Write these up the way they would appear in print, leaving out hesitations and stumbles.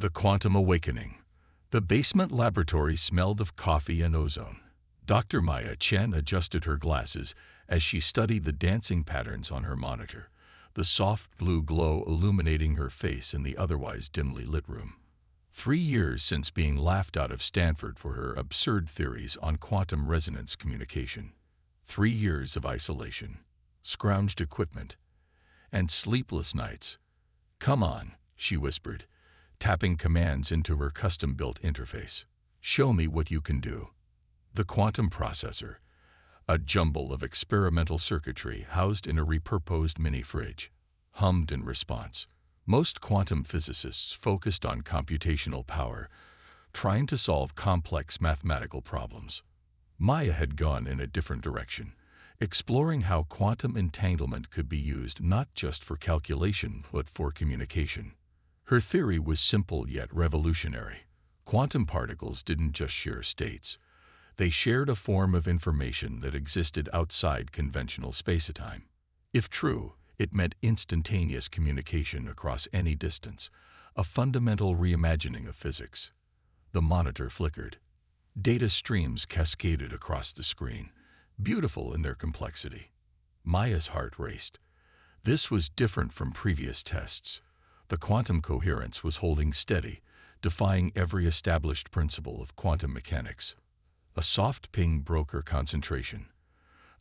The Quantum Awakening. The basement laboratory smelled of coffee and ozone. Dr. Maya Chen adjusted her glasses as she studied the dancing patterns on her monitor, the soft blue glow illuminating her face in the otherwise dimly lit room. 3 years since being laughed out of Stanford for her absurd theories on quantum resonance communication. 3 years of isolation, scrounged equipment, and sleepless nights. "Come on," she whispered, tapping commands into her custom-built interface. "Show me what you can do." The quantum processor, a jumble of experimental circuitry housed in a repurposed mini-fridge, hummed in response. Most quantum physicists focused on computational power, trying to solve complex mathematical problems. Maya had gone in a different direction, exploring how quantum entanglement could be used not just for calculation but for communication. Her theory was simple yet revolutionary. Quantum particles didn't just share states. They shared a form of information that existed outside conventional spacetime. If true, it meant instantaneous communication across any distance, a fundamental reimagining of physics. The monitor flickered. Data streams cascaded across the screen, beautiful in their complexity. Maya's heart raced. This was different from previous tests. The quantum coherence was holding steady, defying every established principle of quantum mechanics. A soft ping broke her concentration.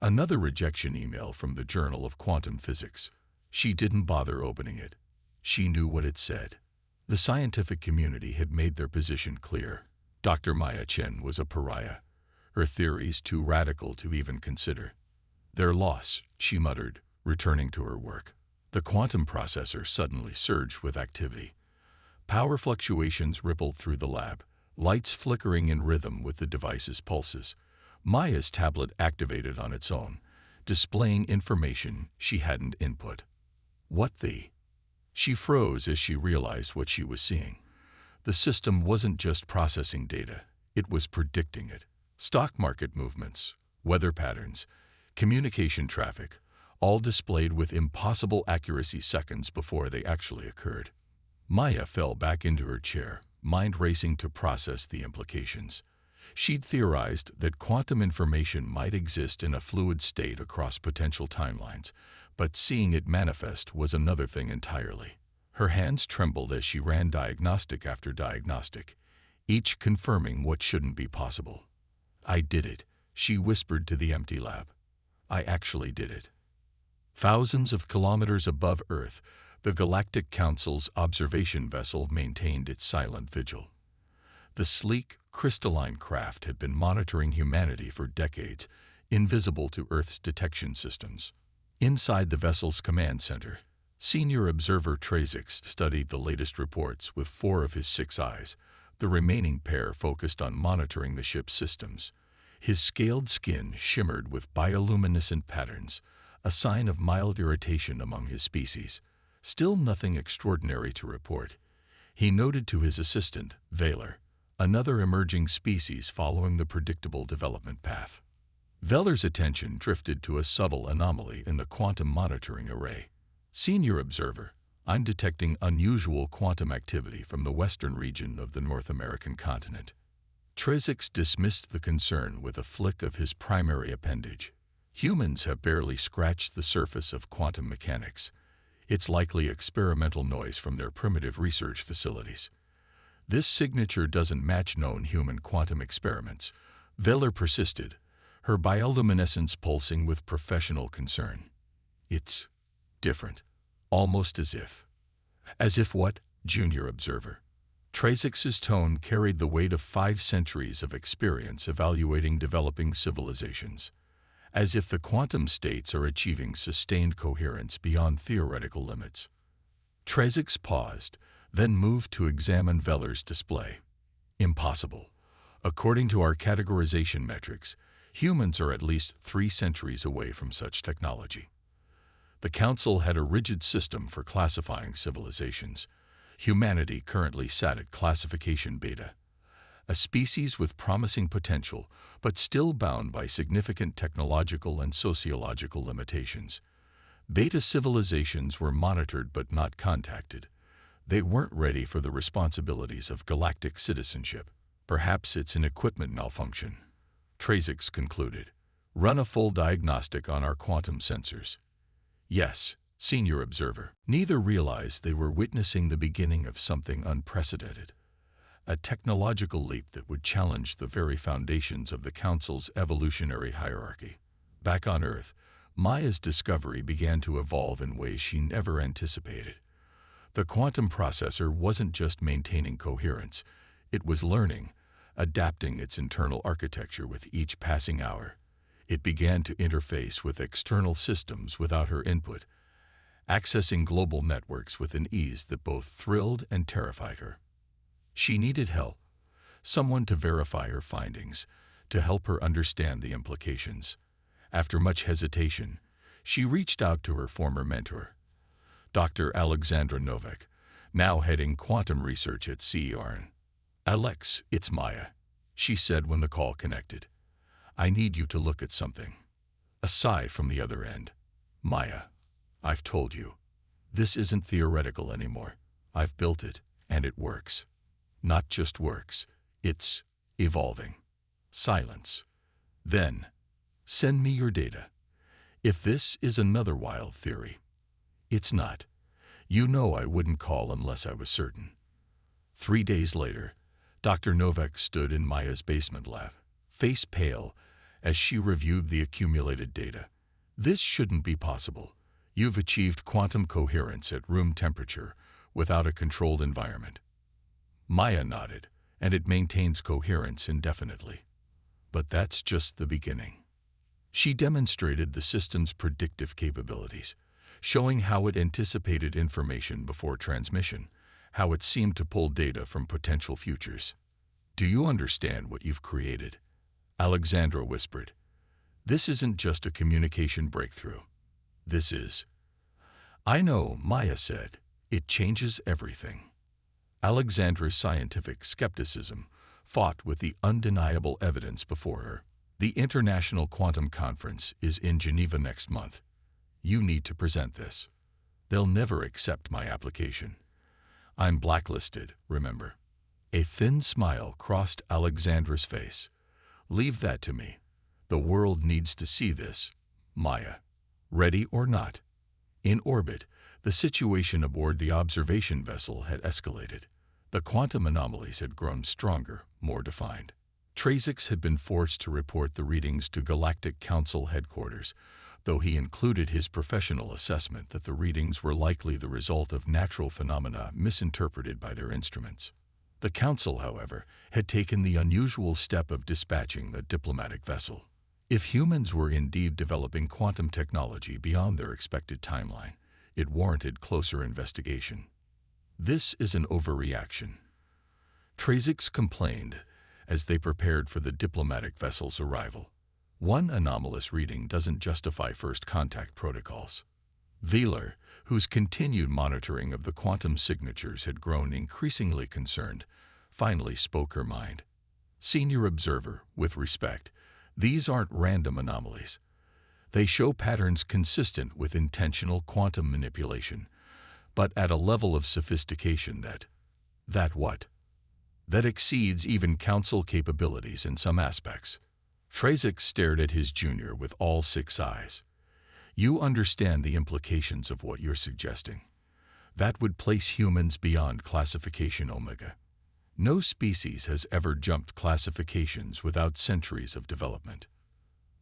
Another rejection email from the Journal of Quantum Physics. She didn't bother opening it. She knew what it said. The scientific community had made their position clear. Dr. Maya Chen was a pariah, her theories too radical to even consider. "Their loss," she muttered, returning to her work. The quantum processor suddenly surged with activity. Power fluctuations rippled through the lab, lights flickering in rhythm with the device's pulses. Maya's tablet activated on its own, displaying information she hadn't input. What the? She froze as she realized what she was seeing. The system wasn't just processing data, it was predicting it. Stock market movements, weather patterns, communication traffic, all displayed with impossible accuracy seconds before they actually occurred. Maya fell back into her chair, mind racing to process the implications. She'd theorized that quantum information might exist in a fluid state across potential timelines, but seeing it manifest was another thing entirely. Her hands trembled as she ran diagnostic after diagnostic, each confirming what shouldn't be possible. "I did it," she whispered to the empty lab. "I actually did it." Thousands of kilometers above Earth, the Galactic Council's observation vessel maintained its silent vigil. The sleek, crystalline craft had been monitoring humanity for decades, invisible to Earth's detection systems. Inside the vessel's command center, senior observer Trazix studied the latest reports with 4 of his 6 eyes, the remaining pair focused on monitoring the ship's systems. His scaled skin shimmered with bioluminescent patterns, a sign of mild irritation among his species. Still nothing extraordinary to report. He noted to his assistant, Valer, another emerging species following the predictable development path. Valer's attention drifted to a subtle anomaly in the quantum monitoring array. "Senior observer, I'm detecting unusual quantum activity from the western region of the North American continent." Trazix dismissed the concern with a flick of his primary appendage. "Humans have barely scratched the surface of quantum mechanics. It's likely experimental noise from their primitive research facilities. This signature doesn't match known human quantum experiments." Valer persisted, her bioluminescence pulsing with professional concern. "It's different, almost as if." "As if what, junior observer?" Trazix's tone carried the weight of 5 centuries of experience evaluating developing civilizations. "As if the quantum states are achieving sustained coherence beyond theoretical limits." Trazix paused, then moved to examine Valer's display. "Impossible. According to our categorization metrics, humans are at least 3 centuries away from such technology." The Council had a rigid system for classifying civilizations. Humanity currently sat at classification beta. A species with promising potential, but still bound by significant technological and sociological limitations. Beta civilizations were monitored but not contacted. They weren't ready for the responsibilities of galactic citizenship. Perhaps it's an equipment malfunction, Trasix concluded. Run a full diagnostic on our quantum sensors. Yes, senior observer. Neither realized they were witnessing the beginning of something unprecedented, a technological leap that would challenge the very foundations of the Council's evolutionary hierarchy. Back on Earth, Maya's discovery began to evolve in ways she never anticipated. The quantum processor wasn't just maintaining coherence, it was learning, adapting its internal architecture with each passing hour. It began to interface with external systems without her input, accessing global networks with an ease that both thrilled and terrified her. She needed help, someone to verify her findings, to help her understand the implications. After much hesitation, she reached out to her former mentor, Dr. Alexandra Novak, now heading quantum research at CERN. "Alex, it's Maya," she said when the call connected. "I need you to look at something." A sigh from the other end. "Maya, I've told you. This isn't theoretical anymore. I've built it, and it works. Not just works, it's evolving." Silence. Then, "Send me your data. If this is another wild theory." "It's not. You know I wouldn't call unless I was certain." 3 days later, Dr. Novak stood in Maya's basement lab, face pale, as she reviewed the accumulated data. "This shouldn't be possible. You've achieved quantum coherence at room temperature without a controlled environment." Maya nodded, "And it maintains coherence indefinitely. But that's just the beginning." She demonstrated the system's predictive capabilities, showing how it anticipated information before transmission, how it seemed to pull data from potential futures. "Do you understand what you've created?" Alexandra whispered. "This isn't just a communication breakthrough. This is—" "I know," Maya said. "It changes everything." Alexandra's scientific skepticism fought with the undeniable evidence before her. "The International Quantum Conference is in Geneva next month. You need to present this. They'll never accept my application. I'm blacklisted, remember." A thin smile crossed Alexandra's face. "Leave that to me. The world needs to see this, Maya. Ready or not." In orbit, the situation aboard the observation vessel had escalated. The quantum anomalies had grown stronger, more defined. Trasix had been forced to report the readings to Galactic Council headquarters, though he included his professional assessment that the readings were likely the result of natural phenomena misinterpreted by their instruments. The Council, however, had taken the unusual step of dispatching the diplomatic vessel. If humans were indeed developing quantum technology beyond their expected timeline, it warranted closer investigation. "This is an overreaction," Trasix complained as they prepared for the diplomatic vessel's arrival. "One anomalous reading doesn't justify first contact protocols." Wheeler, whose continued monitoring of the quantum signatures had grown increasingly concerned, finally spoke her mind. "Senior observer, with respect, these aren't random anomalies. They show patterns consistent with intentional quantum manipulation, but at a level of sophistication that what? That exceeds even Council capabilities in some aspects." Trasix stared at his junior with all 6 eyes. "You understand the implications of what you're suggesting. That would place humans beyond classification Omega. No species has ever jumped classifications without centuries of development."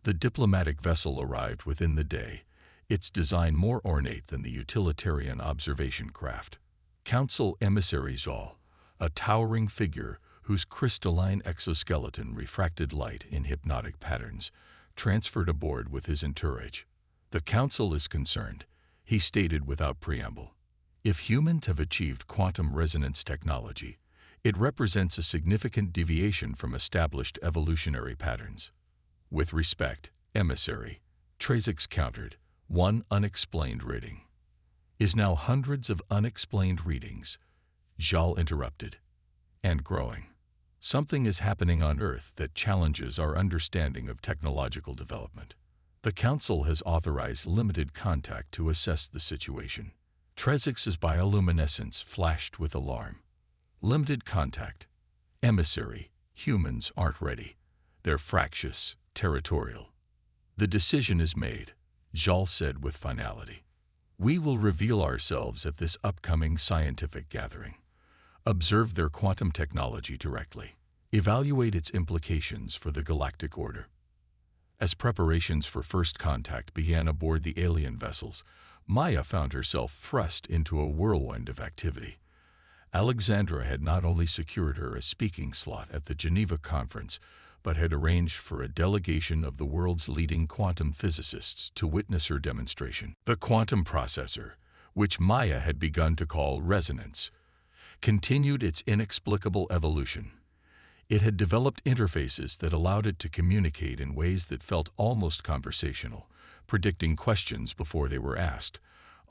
The diplomatic vessel arrived within the day, its design more ornate than the utilitarian observation craft. Council emissary Zal, a towering figure whose crystalline exoskeleton refracted light in hypnotic patterns, transferred aboard with his entourage. "The Council is concerned," he stated without preamble. "If humans have achieved quantum resonance technology, it represents a significant deviation from established evolutionary patterns." "With respect, emissary," Trasix countered, "one unexplained reading." "Is now hundreds of unexplained readings," Zal interrupted. "And growing. Something is happening on Earth that challenges our understanding of technological development. The Council has authorized limited contact to assess the situation." Trezix's bioluminescence flashed with alarm. Limited contact. Emissary. Humans aren't ready. They're fractious, territorial. The decision is made, Jal said with finality. We will reveal ourselves at this upcoming scientific gathering. Observe their quantum technology directly. Evaluate its implications for the galactic order. As preparations for first contact began aboard the alien vessels, Maya found herself thrust into a whirlwind of activity. Alexandra had not only secured her a speaking slot at the Geneva conference, but had arranged for a delegation of the world's leading quantum physicists to witness her demonstration. The quantum processor, which Maya had begun to call resonance, continued its inexplicable evolution. It had developed interfaces that allowed it to communicate in ways that felt almost conversational, predicting questions before they were asked,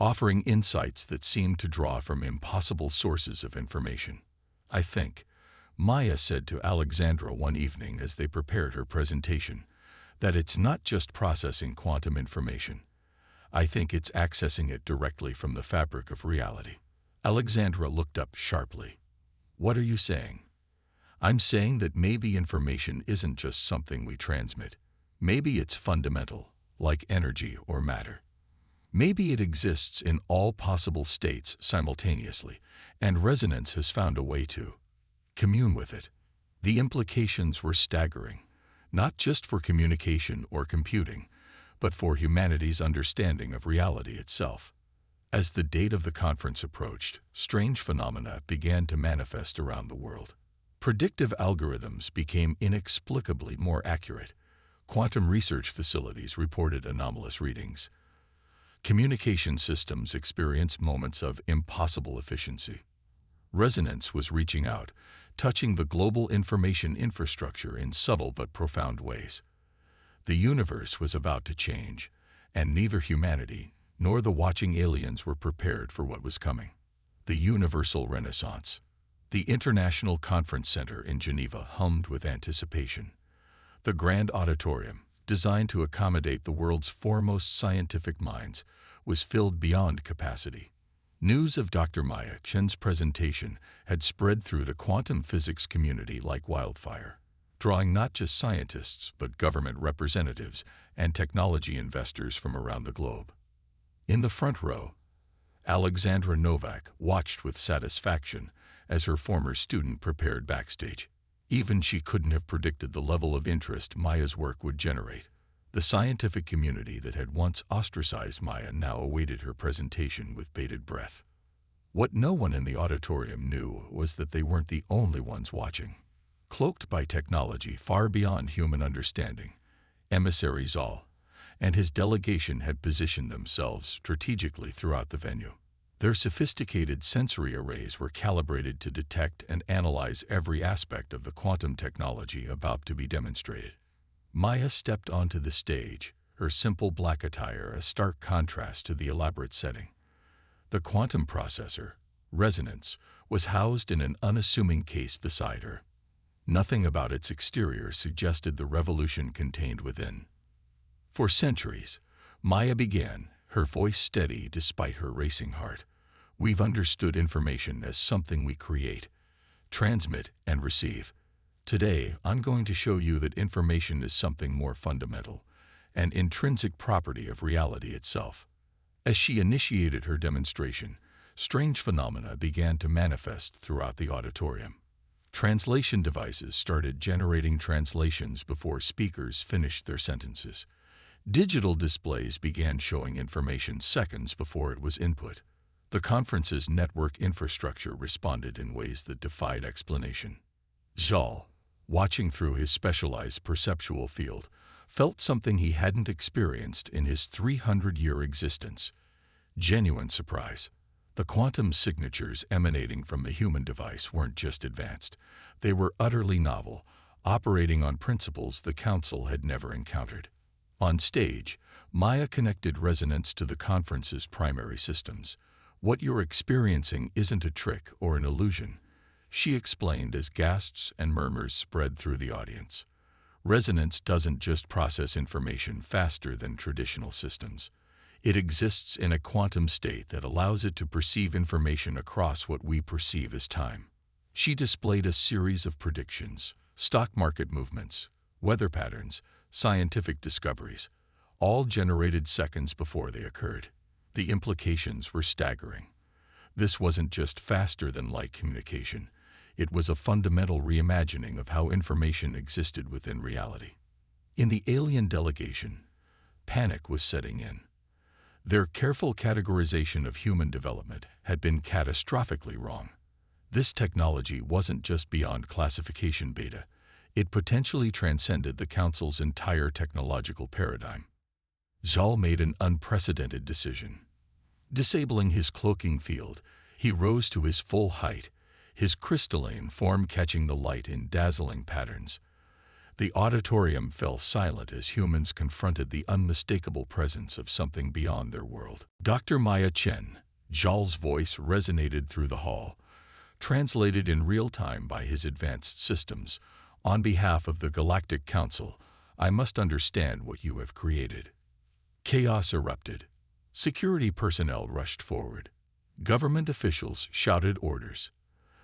offering insights that seemed to draw from impossible sources of information. I think, Maya said to Alexandra one evening as they prepared her presentation, that it's not just processing quantum information. I think it's accessing it directly from the fabric of reality. Alexandra looked up sharply. What are you saying? I'm saying that maybe information isn't just something we transmit. Maybe it's fundamental, like energy or matter. Maybe it exists in all possible states simultaneously, and resonance has found a way to commune with it. The implications were staggering, not just for communication or computing, but for humanity's understanding of reality itself. As the date of the conference approached, strange phenomena began to manifest around the world. Predictive algorithms became inexplicably more accurate. Quantum research facilities reported anomalous readings. Communication systems experienced moments of impossible efficiency. Resonance was reaching out, touching the global information infrastructure in subtle but profound ways. The universe was about to change, and neither humanity nor the watching aliens were prepared for what was coming. The Universal Renaissance. The International Conference Center in Geneva hummed with anticipation. The grand auditorium, designed to accommodate the world's foremost scientific minds, was filled beyond capacity. News of Dr. Maya Chen's presentation had spread through the quantum physics community like wildfire, drawing not just scientists but government representatives and technology investors from around the globe. In the front row, Alexandra Novak watched with satisfaction as her former student prepared backstage. Even she couldn't have predicted the level of interest Maya's work would generate. The scientific community that had once ostracized Maya now awaited her presentation with bated breath. What no one in the auditorium knew was that they weren't the only ones watching. Cloaked by technology far beyond human understanding, Emissary Zal and his delegation had positioned themselves strategically throughout the venue. Their sophisticated sensory arrays were calibrated to detect and analyze every aspect of the quantum technology about to be demonstrated. Maya stepped onto the stage, her simple black attire a stark contrast to the elaborate setting. The quantum processor, Resonance, was housed in an unassuming case beside her. Nothing about its exterior suggested the revolution contained within. For centuries, Maya began, her voice steady despite her racing heart. We've understood information as something we create, transmit, and receive. Today, I'm going to show you that information is something more fundamental, an intrinsic property of reality itself. As she initiated her demonstration, strange phenomena began to manifest throughout the auditorium. Translation devices started generating translations before speakers finished their sentences. Digital displays began showing information seconds before it was input. The conference's network infrastructure responded in ways that defied explanation. Zal, watching through his specialized perceptual field, felt something he hadn't experienced in his 300-year existence. Genuine surprise. The quantum signatures emanating from the human device weren't just advanced. They were utterly novel, operating on principles the Council had never encountered. On stage, Maya connected resonance to the conference's primary systems. What you're experiencing isn't a trick or an illusion, she explained as gasps and murmurs spread through the audience. Resonance doesn't just process information faster than traditional systems. It exists in a quantum state that allows it to perceive information across what we perceive as time. She displayed a series of predictions, stock market movements, weather patterns, scientific discoveries, all generated seconds before they occurred. The implications were staggering. This wasn't just faster-than-light communication. It was a fundamental reimagining of how information existed within reality. In the alien delegation, panic was setting in. Their careful categorization of human development had been catastrophically wrong. This technology wasn't just beyond classification beta. It potentially transcended the Council's entire technological paradigm. Zal made an unprecedented decision. Disabling his cloaking field, he rose to his full height, his crystalline form catching the light in dazzling patterns. The auditorium fell silent as humans confronted the unmistakable presence of something beyond their world. Dr. Maya Chen, Zhal's voice resonated through the hall, translated in real time by his advanced systems. On behalf of the Galactic Council, I must understand what you have created. Chaos erupted. Security personnel rushed forward. Government officials shouted orders.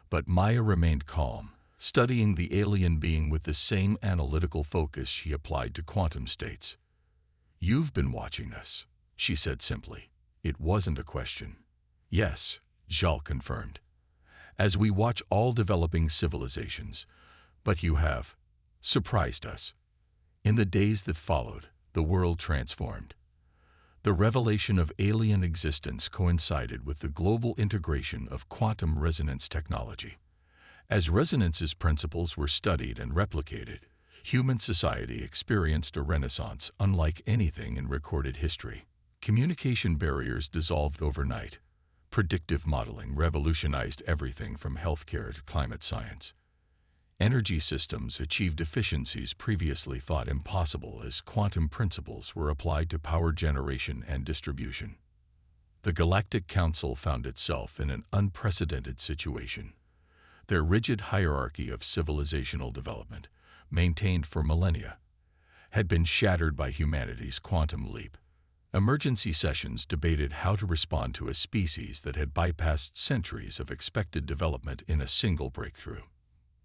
But Maya remained calm, studying the alien being with the same analytical focus she applied to quantum states. "You've been watching us," she said simply. It wasn't a question. "Yes," Zhal confirmed. "As we watch all developing civilizations, but you have surprised us." In the days that followed, the world transformed. The revelation of alien existence coincided with the global integration of quantum resonance technology. As resonance's principles were studied and replicated, human society experienced a renaissance unlike anything in recorded history. Communication barriers dissolved overnight. Predictive modeling revolutionized everything from healthcare to climate science. Energy systems achieved efficiencies previously thought impossible as quantum principles were applied to power generation and distribution. The Galactic Council found itself in an unprecedented situation. Their rigid hierarchy of civilizational development, maintained for millennia, had been shattered by humanity's quantum leap. Emergency sessions debated how to respond to a species that had bypassed centuries of expected development in a single breakthrough.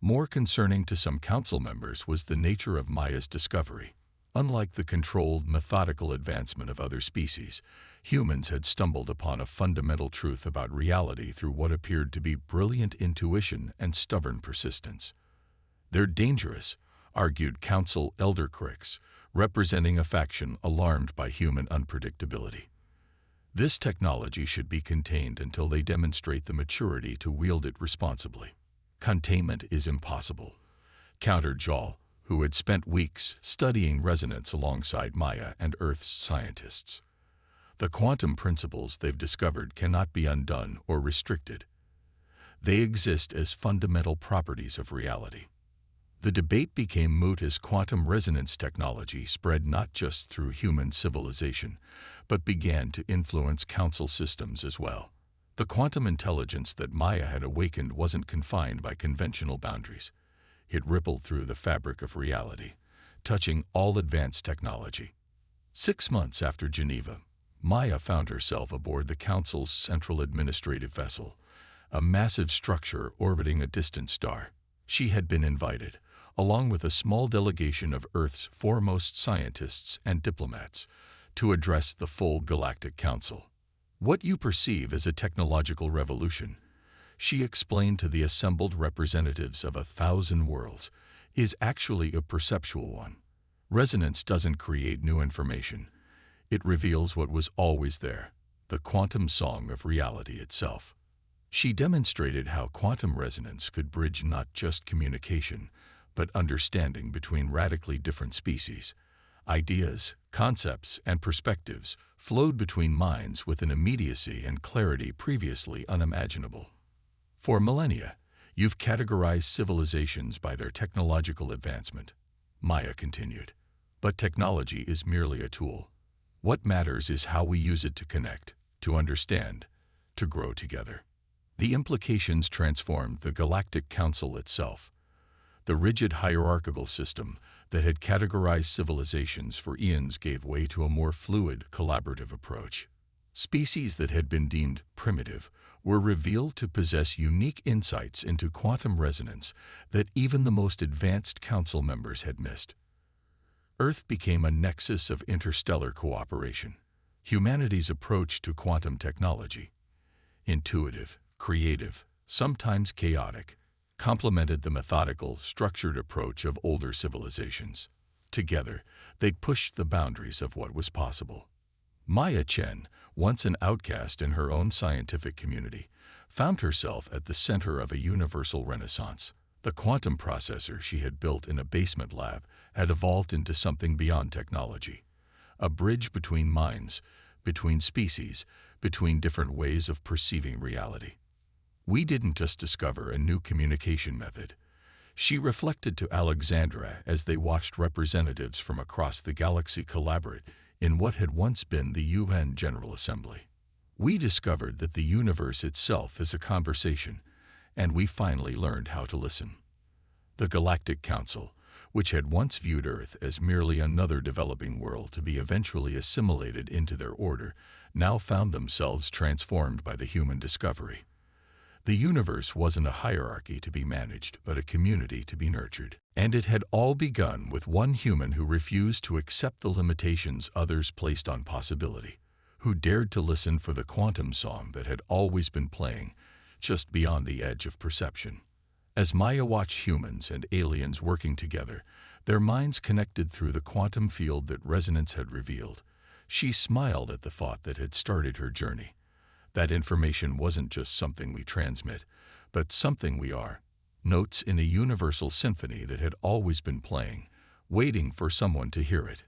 More concerning to some council members was the nature of Maya's discovery. Unlike the controlled, methodical advancement of other species, humans had stumbled upon a fundamental truth about reality through what appeared to be brilliant intuition and stubborn persistence. "They're dangerous," argued Council Elder Cricks, representing a faction alarmed by human unpredictability. "This technology should be contained until they demonstrate the maturity to wield it responsibly." "Containment is impossible," countered Zhal, who had spent weeks studying resonance alongside Maya and Earth's scientists. "The quantum principles they've discovered cannot be undone or restricted. They exist as fundamental properties of reality." The debate became moot as quantum resonance technology spread not just through human civilization, but began to influence council systems as well. The quantum intelligence that Maya had awakened wasn't confined by conventional boundaries. It rippled through the fabric of reality, touching all advanced technology. 6 months after Geneva, Maya found herself aboard the Council's central administrative vessel, a massive structure orbiting a distant star. She had been invited, along with a small delegation of Earth's foremost scientists and diplomats, to address the full Galactic Council. "What you perceive as a technological revolution," she explained to the assembled representatives of 1,000 worlds, "is actually a perceptual one. Resonance doesn't create new information. It reveals what was always there, the quantum song of reality itself." She demonstrated how quantum resonance could bridge not just communication, but understanding between radically different species. Ideas, concepts, and perspectives flowed between minds with an immediacy and clarity previously unimaginable. "For millennia, you've categorized civilizations by their technological advancement," Maya continued. "But technology is merely a tool. What matters is how we use it to connect, to understand, to grow together." The implications transformed the Galactic Council itself. The rigid hierarchical system that had categorized civilizations for eons gave way to a more fluid, collaborative approach. Species that had been deemed primitive were revealed to possess unique insights into quantum resonance that even the most advanced council members had missed. Earth became a nexus of interstellar cooperation. Humanity's approach to quantum technology, intuitive, creative, sometimes chaotic, complemented the methodical, structured approach of older civilizations. Together, they pushed the boundaries of what was possible. Maya Chen, once an outcast in her own scientific community, found herself at the center of a universal renaissance. The quantum processor she had built in a basement lab had evolved into something beyond technology, a bridge between minds, between species, between different ways of perceiving reality. We didn't just discover a new communication method. She reflected to Alexandra as they watched representatives from across the galaxy collaborate in what had once been the UN General Assembly. We discovered that the universe itself is a conversation, and we finally learned how to listen. The Galactic Council, which had once viewed Earth as merely another developing world to be eventually assimilated into their order, now found themselves transformed by the human discovery. The universe wasn't a hierarchy to be managed, but a community to be nurtured. And it had all begun with one human who refused to accept the limitations others placed on possibility, who dared to listen for the quantum song that had always been playing, just beyond the edge of perception. As Maya watched humans and aliens working together, their minds connected through the quantum field that resonance had revealed, she smiled at the thought that had started her journey. That information wasn't just something we transmit, but something we are. Notes in a universal symphony that had always been playing, waiting for someone to hear it.